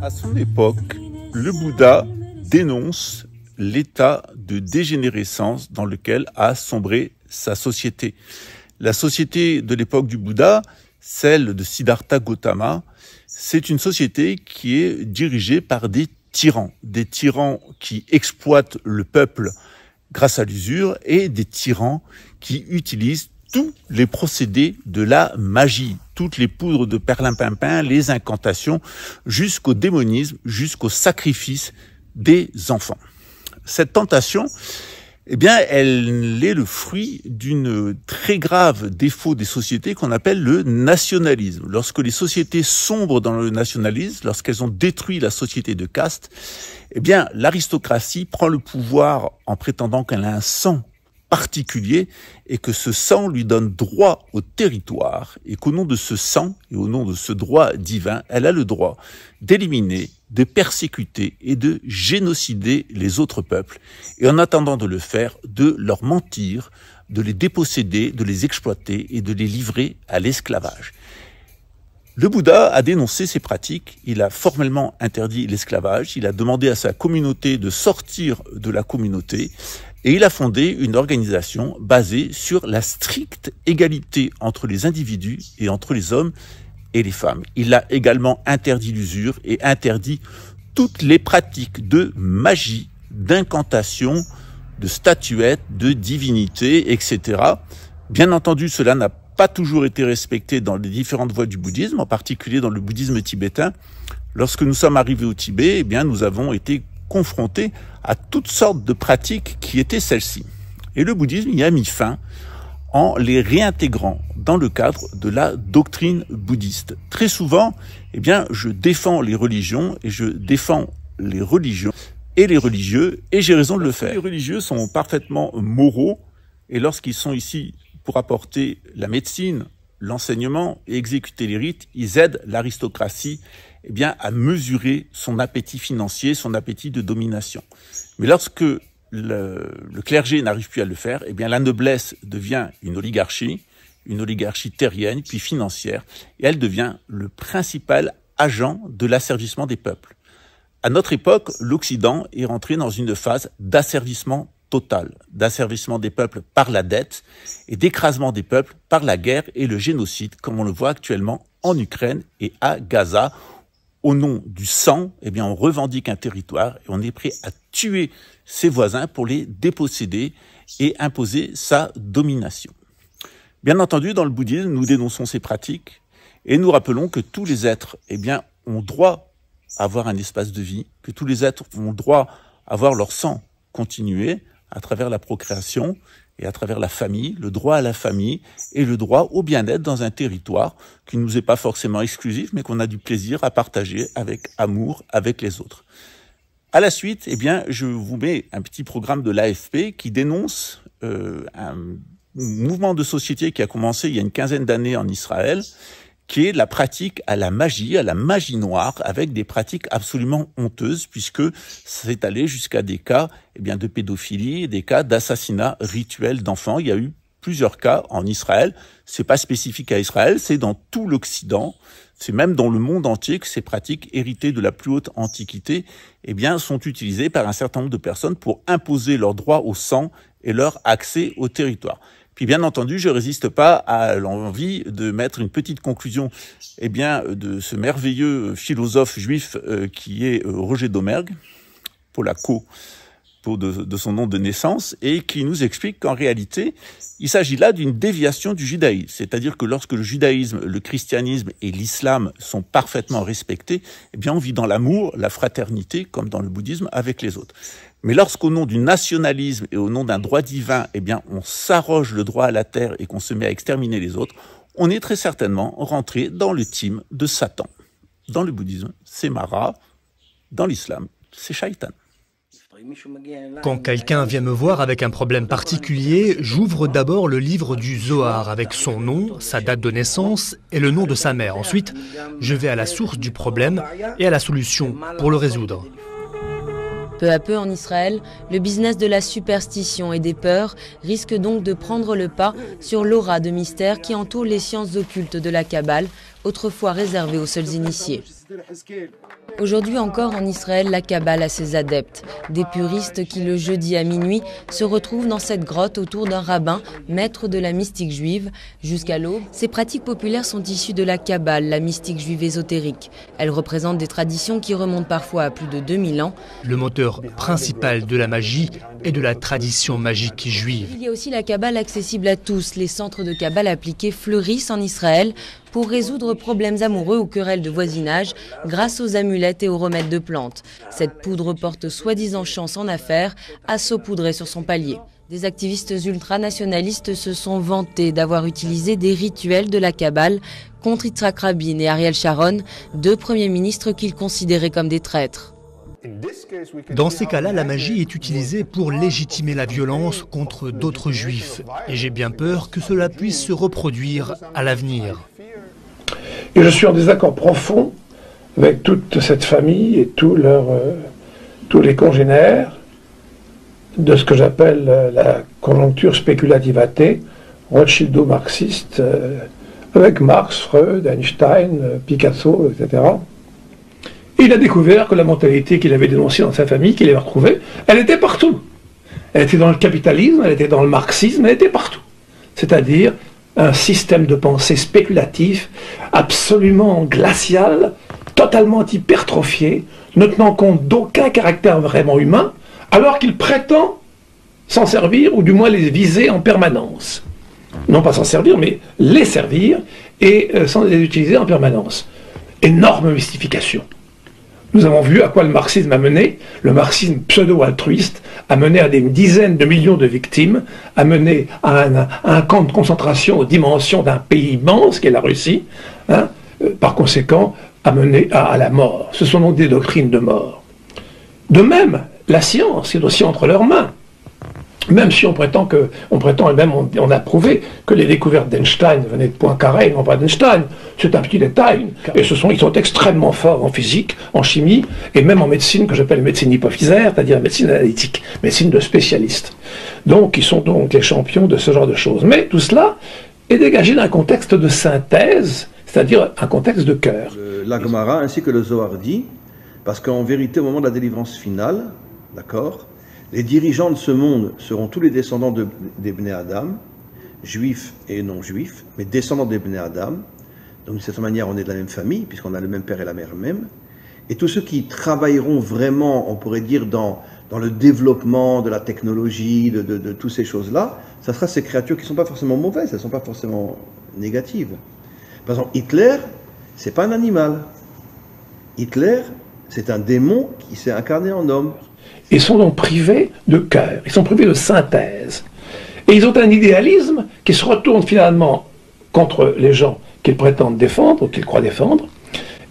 À son époque, le Bouddha dénonce l'état de dégénérescence dans lequel a sombré sa société. La société de l'époque du Bouddha, celle de Siddhartha Gautama, c'est une société qui est dirigée par des tyrans qui exploitent le peuple grâce à l'usure et des tyrans qui utilisent tous les procédés de la magie, toutes les poudres de perlimpinpin, les incantations, jusqu'au démonisme, jusqu'au sacrifice des enfants. Cette tentation, eh bien, elle est le fruit d'une très grave défaut des sociétés qu'on appelle le nationalisme. Lorsque les sociétés sombrent dans le nationalisme, lorsqu'elles ont détruit la société de caste, eh bien, l'aristocratie prend le pouvoir en prétendant qu'elle a un sang particulier et que ce sang lui donne droit au territoire et qu'au nom de ce sang et au nom de ce droit divin, elle a le droit d'éliminer, de persécuter et de génocider les autres peuples et en attendant de le faire, de leur mentir, de les déposséder, de les exploiter et de les livrer à l'esclavage. Le Bouddha a dénoncé ces pratiques, il a formellement interdit l'esclavage, il a demandé à sa communauté de sortir de la communauté et il a fondé une organisation basée sur la stricte égalité entre les individus et entre les hommes et les femmes. Il a également interdit l'usure et interdit toutes les pratiques de magie, d'incantation, de statuettes, de divinités, etc. Bien entendu, cela n'a pas toujours été respecté dans les différentes voies du bouddhisme, en particulier dans le bouddhisme tibétain. Lorsque nous sommes arrivés au Tibet, eh bien, nous avons été confrontés à toutes sortes de pratiques qui étaient celles-ci. Et le bouddhisme y a mis fin en les réintégrant dans le cadre de la doctrine bouddhiste. Très souvent, eh bien, je défends les religions et je défends les religions et les religieux, et j'ai raison de le faire. Les religieux sont parfaitement moraux, et lorsqu'ils sont ici pour apporter la médecine, l'enseignement et exécuter les rites, ils aident l'aristocratie eh bien, à mesurer son appétit financier, son appétit de domination. Mais lorsque le clergé n'arrive plus à le faire, eh bien, la noblesse devient une oligarchie terrienne, puis financière, et elle devient le principal agent de l'asservissement des peuples. À notre époque, l'Occident est rentré dans une phase d'asservissement total, d'asservissement des peuples par la dette et d'écrasement des peuples par la guerre et le génocide, comme on le voit actuellement en Ukraine et à Gaza. Au nom du sang, eh bien, on revendique un territoire et on est prêt à tuer ses voisins pour les déposséder et imposer sa domination. Bien entendu, dans le bouddhisme, nous dénonçons ces pratiques et nous rappelons que tous les êtres, eh bien, ont droit à avoir un espace de vie, que tous les êtres ont droit à voir leur sang continuer à travers la procréation et à travers la famille, le droit à la famille et le droit au bien-être dans un territoire qui ne nous est pas forcément exclusif, mais qu'on a du plaisir à partager avec amour avec les autres. À la suite, eh bien, je vous mets un petit programme de l'AFP qui dénonce un mouvement de société qui a commencé il y a une quinzaine d'années en Israël, qui est la pratique à la magie noire, avec des pratiques absolument honteuses, puisque c'est allé jusqu'à des cas eh bien, de pédophilie et des cas d'assassinat rituel d'enfants. Il y a eu plusieurs cas en Israël. C'est pas spécifique à Israël, c'est dans tout l'Occident. C'est même dans le monde entier que ces pratiques héritées de la plus haute antiquité eh bien, sont utilisées par un certain nombre de personnes pour imposer leur droit au sang et leur accès au territoire. Puis bien entendu, je résiste pas à l'envie de mettre une petite conclusion eh bien, de ce merveilleux philosophe juif qui est Roger Domergue, Polako de son nom de naissance, et qui nous explique qu'en réalité, il s'agit là d'une déviation du judaïsme. C'est-à-dire que lorsque le judaïsme, le christianisme et l'islam sont parfaitement respectés, eh bien on vit dans l'amour, la fraternité, comme dans le bouddhisme, avec les autres. Mais lorsqu'au nom du nationalisme et au nom d'un droit divin, eh bien, on s'arroge le droit à la terre et qu'on se met à exterminer les autres, on est très certainement rentré dans le team de Satan. Dans le bouddhisme, c'est Mara. Dans l'islam, c'est Shaitan. Quand quelqu'un vient me voir avec un problème particulier, j'ouvre d'abord le livre du Zohar avec son nom, sa date de naissance et le nom de sa mère. Ensuite, je vais à la source du problème et à la solution pour le résoudre. Peu à peu en Israël, le business de la superstition et des peurs risque donc de prendre le pas sur l'aura de mystère qui entoure les sciences occultes de la Kabbale, autrefois réservées aux seuls initiés. Aujourd'hui encore en Israël, la Kabbale a ses adeptes. Des puristes qui, le jeudi à minuit, se retrouvent dans cette grotte autour d'un rabbin, maître de la mystique juive. Jusqu'à l'aube, ces pratiques populaires sont issues de la Kabbale, la mystique juive ésotérique. Elles représentent des traditions qui remontent parfois à plus de 2000 ans. Le moteur principal de la magie et de la tradition magique juive. Il y a aussi la Kabbale accessible à tous. Les centres de Kabbale appliqués fleurissent en Israël pour résoudre problèmes amoureux ou querelles de voisinage grâce aux amulettes et aux remèdes de plantes. Cette poudre porte soi-disant chance en affaires à saupoudrer sur son palier. Des activistes ultranationalistes se sont vantés d'avoir utilisé des rituels de la Kabbale contre Yitzhak Rabin et Ariel Sharon, deux premiers ministres qu'ils considéraient comme des traîtres. Dans ces cas-là, la magie est utilisée pour légitimer la violence contre d'autres juifs. Et j'ai bien peur que cela puisse se reproduire à l'avenir. Et je suis en désaccord profond avec toute cette famille et tous les congénères de ce que j'appelle la conjoncture spéculative athée, rothschildo-marxiste, avec Marx, Freud, Einstein, Picasso, etc. Et il a découvert que la mentalité qu'il avait dénoncée dans sa famille, qu'il avait retrouvée, elle était partout. Elle était dans le capitalisme, elle était dans le marxisme, elle était partout. C'est-à-dire un système de pensée spéculatif, absolument glacial, totalement hypertrophié, ne tenant compte d'aucun caractère vraiment humain, alors qu'il prétend s'en servir, ou du moins les viser en permanence. Non pas s'en servir, mais les servir, et sans les utiliser en permanence. Énorme mystification. Nous avons vu à quoi le marxisme a mené. Le marxisme pseudo-altruiste a mené à des dizaines de millions de victimes, a mené à un camp de concentration aux dimensions d'un pays immense, qui est la Russie, hein, par conséquent, a mené à la mort. Ce sont donc des doctrines de mort. De même, la science est aussi entre leurs mains. Même si on prétend et même on a prouvé que les découvertes d'Einstein venaient de Poincaré, non pas d'Einstein, c'est un petit détail. Et ils sont extrêmement forts en physique, en chimie, et même en médecine, que j'appelle médecine hypophysaire, c'est-à-dire médecine analytique, médecine de spécialistes. Donc, ils sont donc les champions de ce genre de choses. Mais tout cela est dégagé d'un contexte de synthèse, c'est-à-dire un contexte de cœur. La Gemara ainsi que le Zohar dit, parce qu'en vérité, au moment de la délivrance finale, d'accord, les dirigeants de ce monde seront tous les descendants des Bnei Adam, juifs et non juifs, mais descendants des Bnei Adam. Donc de cette manière, on est de la même famille, puisqu'on a le même père et la mère même. Et tous ceux qui travailleront vraiment, on pourrait dire, dans le développement de la technologie, de toutes ces choses-là, ça sera ces créatures qui ne sont pas forcément mauvaises, elles ne sont pas forcément négatives. Par exemple, Hitler, c'est pas un animal. Hitler, c'est un démon qui s'est incarné en homme. Ils sont donc privés de cœur, ils sont privés de synthèse. Et ils ont un idéalisme qui se retourne finalement contre les gens qu'ils prétendent défendre, ou qu'ils croient défendre,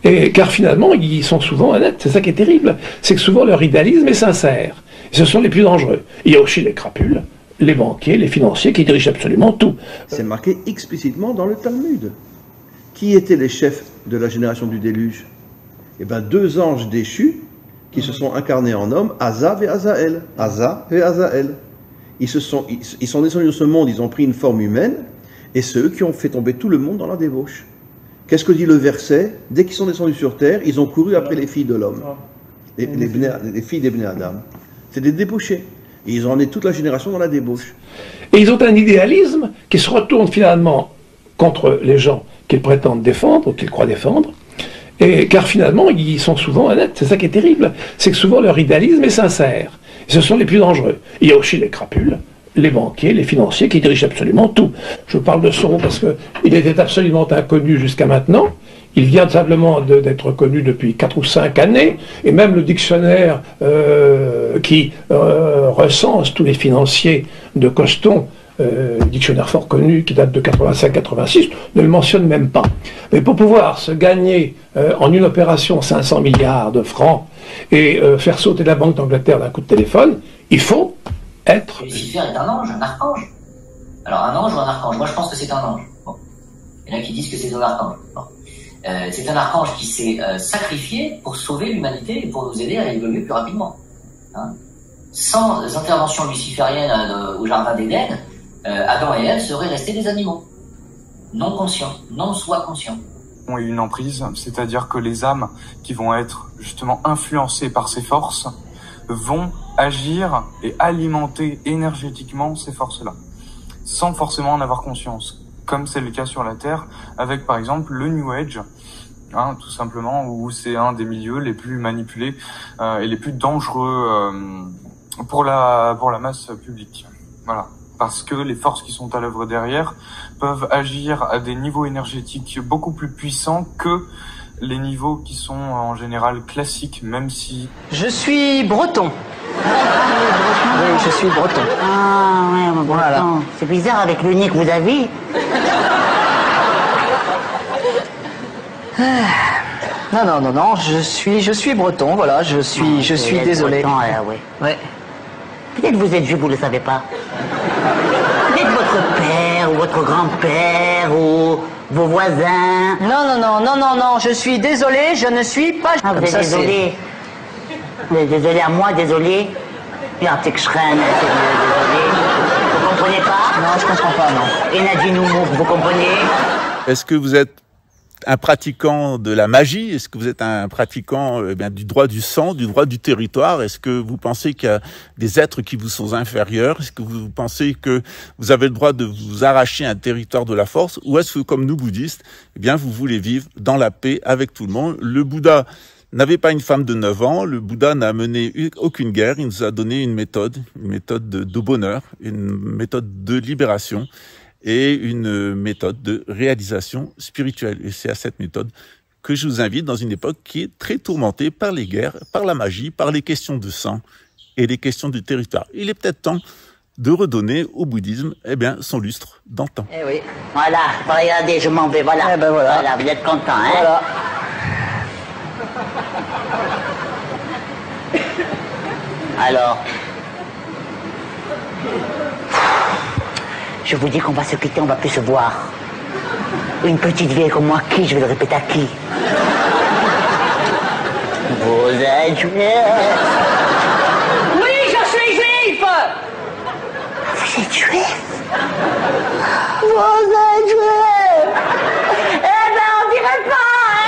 et car finalement, ils sont souvent honnêtes. C'est ça qui est terrible, c'est que souvent leur idéalisme est sincère. Et ce sont les plus dangereux. Il y a aussi les crapules, les banquiers, les financiers qui dirigent absolument tout. C'est marqué explicitement dans le Talmud. Qui étaient les chefs de la génération du déluge? Eh bien, deux anges déchus qui se sont incarnés en hommes, Azav et Azaël. Aza et Azaël. Ils sont descendus de ce monde, ils ont pris une forme humaine, et c'est eux qui ont fait tomber tout le monde dans la débauche. Qu'est-ce que dit le verset? Dès qu'ils sont descendus sur terre, ils ont couru après les filles de l'homme, les filles des Bnei Adam. C'est des débauchés. Et ils ont emmené toute la génération dans la débauche. Et ils ont un idéalisme qui se retourne finalement contre les gens qu'ils prétendent défendre, ou qu'ils croient défendre, et car finalement, ils sont souvent honnêtes. C'est ça qui est terrible, c'est que souvent leur idéalisme est sincère. Et ce sont les plus dangereux. Il y a aussi les crapules, les banquiers, les financiers qui dirigent absolument tout. Je parle de Soros parce qu'il était absolument inconnu jusqu'à maintenant. Il vient simplement d'être connu depuis 4 ou 5 années, et même le dictionnaire qui recense tous les financiers de Coston, dictionnaire fort connu qui date de 85-86, ne le mentionne même pas. Mais pour pouvoir se gagner en une opération 500 milliards de francs et faire sauter la Banque d'Angleterre d'un coup de téléphone, il faut être... Lucifer est un ange, un archange. Alors un ange ou un archange? Moi je pense que c'est un ange. Bon. Il y en a qui disent que c'est un archange. Bon. C'est un archange qui s'est sacrifié pour sauver l'humanité et pour nous aider à évoluer plus rapidement. Hein? Sans intervention luciférienne au jardin d'Éden, Adam et Ève seraient restés des animaux. Non conscients, non soi conscients. ont une emprise, c'est-à-dire que les âmes qui vont être justement influencées par ces forces vont agir et alimenter énergétiquement ces forces-là, sans forcément en avoir conscience, comme c'est le cas sur la Terre, avec par exemple le New Age, tout simplement, où c'est un des milieux les plus manipulés et les plus dangereux pour la masse publique. Voilà. Parce que les forces qui sont à l'œuvre derrière peuvent agir à des niveaux énergétiques beaucoup plus puissants que les niveaux qui sont en général classiques, même si... Je suis breton. Oui, je suis breton. Ah, ouais, breton. Voilà. C'est bizarre avec le nez que vous avez. Non, je suis breton, voilà, je suis désolé. Breton, ouais. Peut-être vous êtes juif, vous le savez pas. Peut-être votre père ou votre grand-père ou vos voisins. Non, je suis désolé, je ne suis pas... Ah, vous êtes désolé. Vous êtes désolé à moi, désolé. Ja, ik schijn, désolé. Vous comprenez pas? Non, je comprends pas, non. Et Nadine Oumour, vous comprenez? Est-ce que vous êtes un pratiquant de la magie? Est-ce que vous êtes un pratiquant du droit du sang, du droit du territoire? Est-ce que vous pensez qu'il y a des êtres qui vous sont inférieurs? Est-ce que vous pensez que vous avez le droit de vous arracher un territoire de la force? Ou est-ce que, comme nous bouddhistes, vous voulez vivre dans la paix avec tout le monde? Le Bouddha n'avait pas une femme de 9 ans, le Bouddha n'a mené aucune guerre, il nous a donné une méthode de bonheur, une méthode de libération et une méthode de réalisation spirituelle. Et c'est à cette méthode que je vous invite dans une époque qui est très tourmentée par les guerres, par la magie, par les questions de sang et les questions du territoire. Il est peut-être temps de redonner au bouddhisme son lustre d'antan. Eh oui. Voilà, regardez, je m'en vais, voilà. Eh ben voilà. Voilà, vous êtes content, hein? Voilà. Alors, je vous dis qu'on va se quitter, on va plus se voir. Une petite vieille comme moi, qui? Je vais le répéter à qui? Vous êtes juif? Oui, je suis juif! Vous êtes juif? Vous êtes juif? Eh ben, on dirait pas, hein?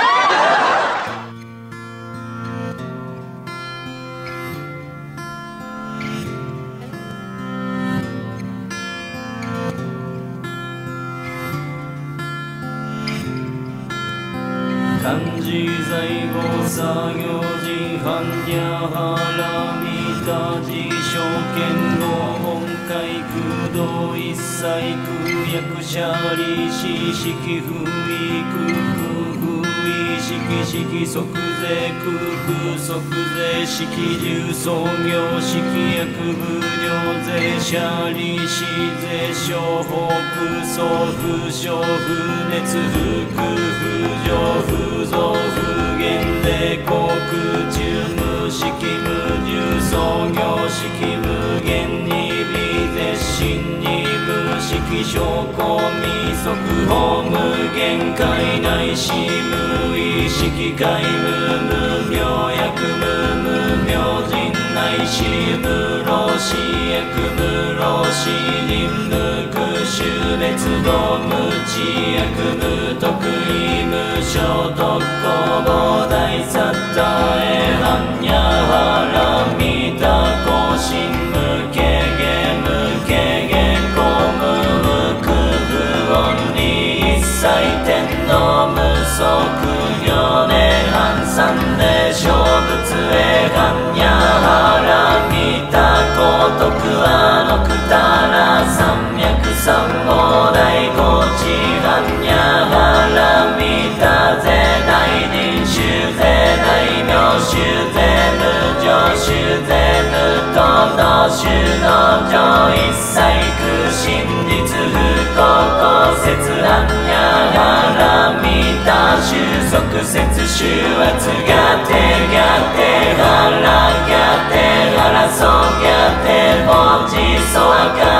So I got